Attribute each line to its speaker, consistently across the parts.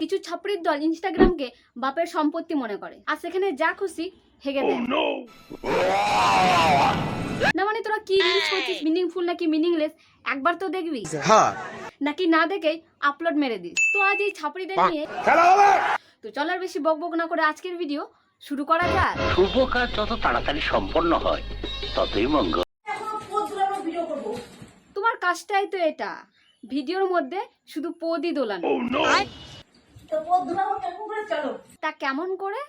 Speaker 1: কিছু ছাপড়ির দল ইনস্টাগ্রামকে বাপের সম্পত্তি মনে করে আর সেখানে যা খুশি হেগে দেয়। না মানে তোরা কি রিলস করছিস, মিনিংফুল নাকি মিনিংলেস একবার তো দেখবি, নাকি না দেখেই আপলোড মেরে দিস। তো আজ এই ছাপড়িদের নিয়ে তো চলার বেশি বকবক না করে আজকের ভিডিও শুরু করা যাক।
Speaker 2: শুভ কাজ যত তাড়াতাড়ি সম্পন্ন হয় ততই মঙ্গল।
Speaker 1: তোমার কাজটাই তো এটা, ভিডিওর মধ্যে শুধু পদই দোলানো। তা কেমন করে?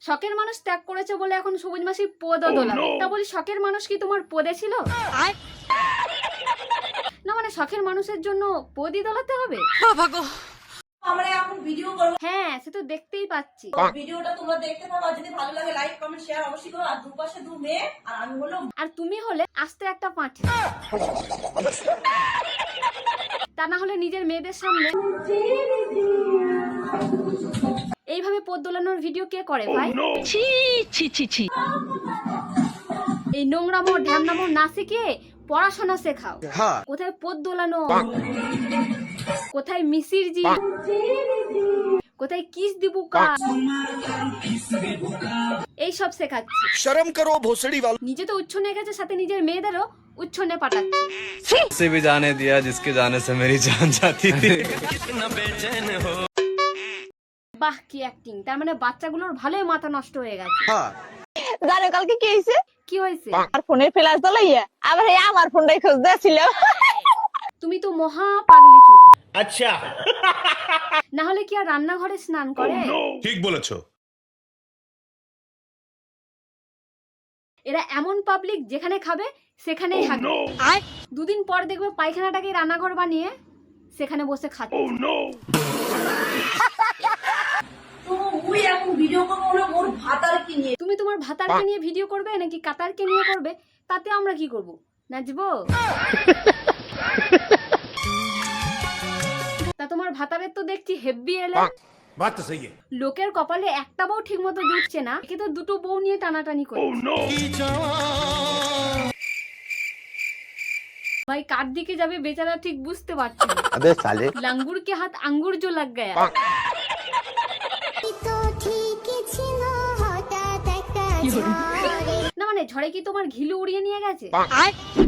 Speaker 1: শখের মানুষ ত্যাগ করেছে বলে এখন সবুজ মাসি পদও দোলাবে। তা বলি শখের মানুষ কি তোমার পদে ছিল? না মানে শখের মানুষের জন্য পদই দোলাতে হবে?
Speaker 3: আমরা এখন ভিডিও করব।
Speaker 1: হ্যাঁ সে তো দেখতেই পাচ্ছি।
Speaker 3: ভিডিওটা তোমরা দেখতে থাকো, আর যদি ভালো লাগে লাইক কমেন্ট শেয়ার অবশ্যই করো। আর দুপাশে দু মেয়ে আর আমি হলো,
Speaker 1: আর তুমি হলে আস্তে একটা পাঁঠি। তা না হলে নিজের মেয়েদের সামনে এইভাবে পদ দোলানোর ভিডিও কে করে ভাই?
Speaker 2: ছি ছি ছি ছি।
Speaker 1: এই নোংরামো ঢ্যামনামো না শিখিয়ে পড়াশোনা শেখাও। কোথায় পদ দোলানো, কোথায় মিসিরজি, কোথায় কিস দিবু কা, এইসব শেখাচ্ছি।
Speaker 4: শরম করো ভোসড়ি वालों।
Speaker 1: নিজে তো উচ্ছনে গেছে, সাথে নিজের মেয়েদেরও উচ্ছনে পাঠাচ্ছে।
Speaker 4: से भी जाने दिया जिसके जाने से मेरी जान जाती थी।
Speaker 1: বাহ কি অ্যাক্টিং! তার মানে বাচ্চাগুলোর ভালোই মাথা নষ্ট হয়ে গেছে।
Speaker 5: জানো কালকে কি হয়েছে?
Speaker 1: কি হয়েছে?
Speaker 5: আর ফোনের ফ্ল্যাশ জ্বালাইয়া আবার এই আমার ফোনটাই খুঁজতে ছিল।
Speaker 1: তুমি তো মহা পাগলি চুপ।
Speaker 4: अच्छा
Speaker 1: না হলে কি আর রান্নাঘরে স্নান করে?
Speaker 4: ঠিক বলেছো।
Speaker 1: এরা এমন পাবলিক যেখানে খাবে সেখানেই থাকবে। দুদিন পর দেখবে পায়খানাটাকে রান্নাঘর বানিয়ে সেখানে বসে খাচ্ছে।
Speaker 3: তো মুই এখন ভিডিও করব হলো মোর ভাতারকে নিয়ে।
Speaker 1: তুমি তোমার ভাতারকে নিয়ে ভিডিও করবে নাকি কাতারকে নিয়ে করবে, তাতে আমরা কি করব? নাচবো? তা তোমার ভাতারের তো দেখছি হেব্বি এলে।
Speaker 4: बात तो सही है।
Speaker 1: লোকের কপালে একটা বউ ঠিক মতো জুটছে না, একে তো দুটো বউ নিয়ে টানাটানি করে। ভাই কার দিকে যাবে বেচারা ঠিক বুঝতে পারছে না।
Speaker 4: अबे साले
Speaker 1: লাঙ্গুর কে হাত আঙ্গুর জো লাগ গয়া। না মানে ঝড়ে কি তোমার ঘিলু উড়িয়ে নিয়ে গেছে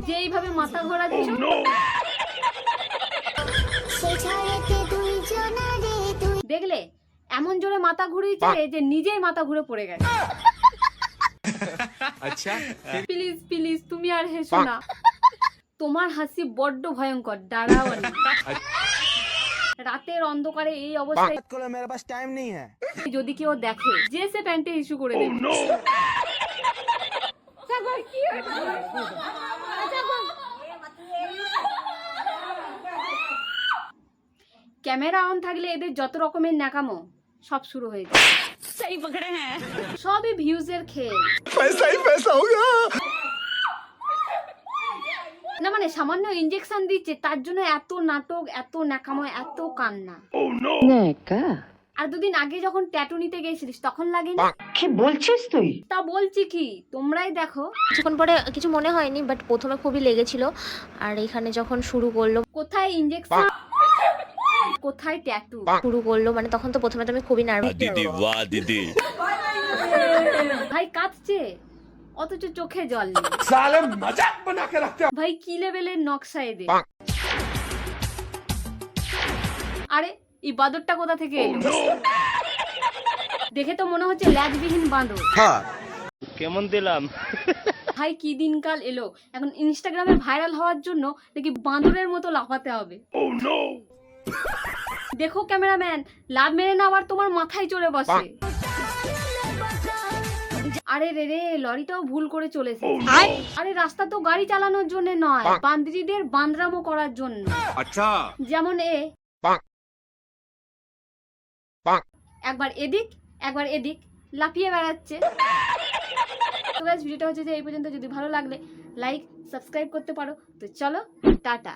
Speaker 1: যে এইভাবে মাথা ঘোরা দিচ্ছ? দেখলে এমন জোরে মাথা ঘুরিয়েছে যে নিজেই মাথা ঘুরে পড়ে গেছে।
Speaker 4: अच्छा
Speaker 1: প্লিজ প্লিজ তুমি আর হেসো না, তোমার হাসি বড্ড ভয়ঙ্কর, ডরাওয়ানি। রাতের অন্ধকারে এই অবস্থায়
Speaker 4: मेरे पास टाइम नहीं है।
Speaker 1: যদি কেউ দেখে যে সে প্যান্টে ইস্যু করে দেবে। ক্যামেরা অন থাকলে এদের যত রকমের ন্যাকামো সব শুরু হয়ে যায়। সবই ভিউজের খেল।
Speaker 4: पैसा ही पैसा होगा।
Speaker 1: না মানে সামান্য ইনজেকশন দিচ্ছে তার জন্য এত নাটক, এত ন্যাকামো, এত কান্না। আর দুদিন আগে যখন ট্যাটু নিতে গেছিলিস তখন লাগেনি?
Speaker 5: কি বলছিস তুই?
Speaker 1: তা বলছি কি, তোমরাই দেখো।
Speaker 6: কিছুক্ষণ পরে কিছু মনে হয়নি, বাট প্রথমে খুবই লেগেছিল। আর এখানে যখন শুরু করলো
Speaker 1: কোথায় ইনজেকশন, কোথায় ট্যাটু
Speaker 6: মানে তখন তো প্রথমে তো আমি খুবই নার্ভাস।
Speaker 4: दीदी वाह दीदी।
Speaker 1: ভাই কাঁদছে অথচ চোখে জল নেই।
Speaker 4: साले मजाक बना के रखते हो।
Speaker 1: ভাই কি লেভেলের নকশা এদের! আরে এই বাঁদরটা কোথা থেকে এলো? দেখে তো মনে হচ্ছে ল্যাজবিহীন বাঁদর।
Speaker 2: কেমন দিলাম?
Speaker 1: ভাই কি দিনকাল এলো, এখন ইনস্টাগ্রামে ভাইরাল হওয়ার জন্য নাকি বাঁদরের মতো লাফাতে হবে। দেখো ক্যামেরাম্যান, লাভ মেরে না আবার তোমার মাথায় চড়ে বসে। আরে রে রে, লরিটাও ভুল করে চলেছে। আরে রাস্তা তো গাড়ি চালানোর জন্য নয়, বান্দরিদের বান্দরামো করার জন্য।
Speaker 4: अच्छा
Speaker 1: যেমন একবার এদিক একবার এদিক লাফিয়ে বেড়াচ্ছে। তো গাইস ভিডিওটা হচ্ছে যে এই পর্যন্ত। যদি ভালো লাগলে লাইক সাবস্ক্রাইব করতে পারো। তো চলো টাটা।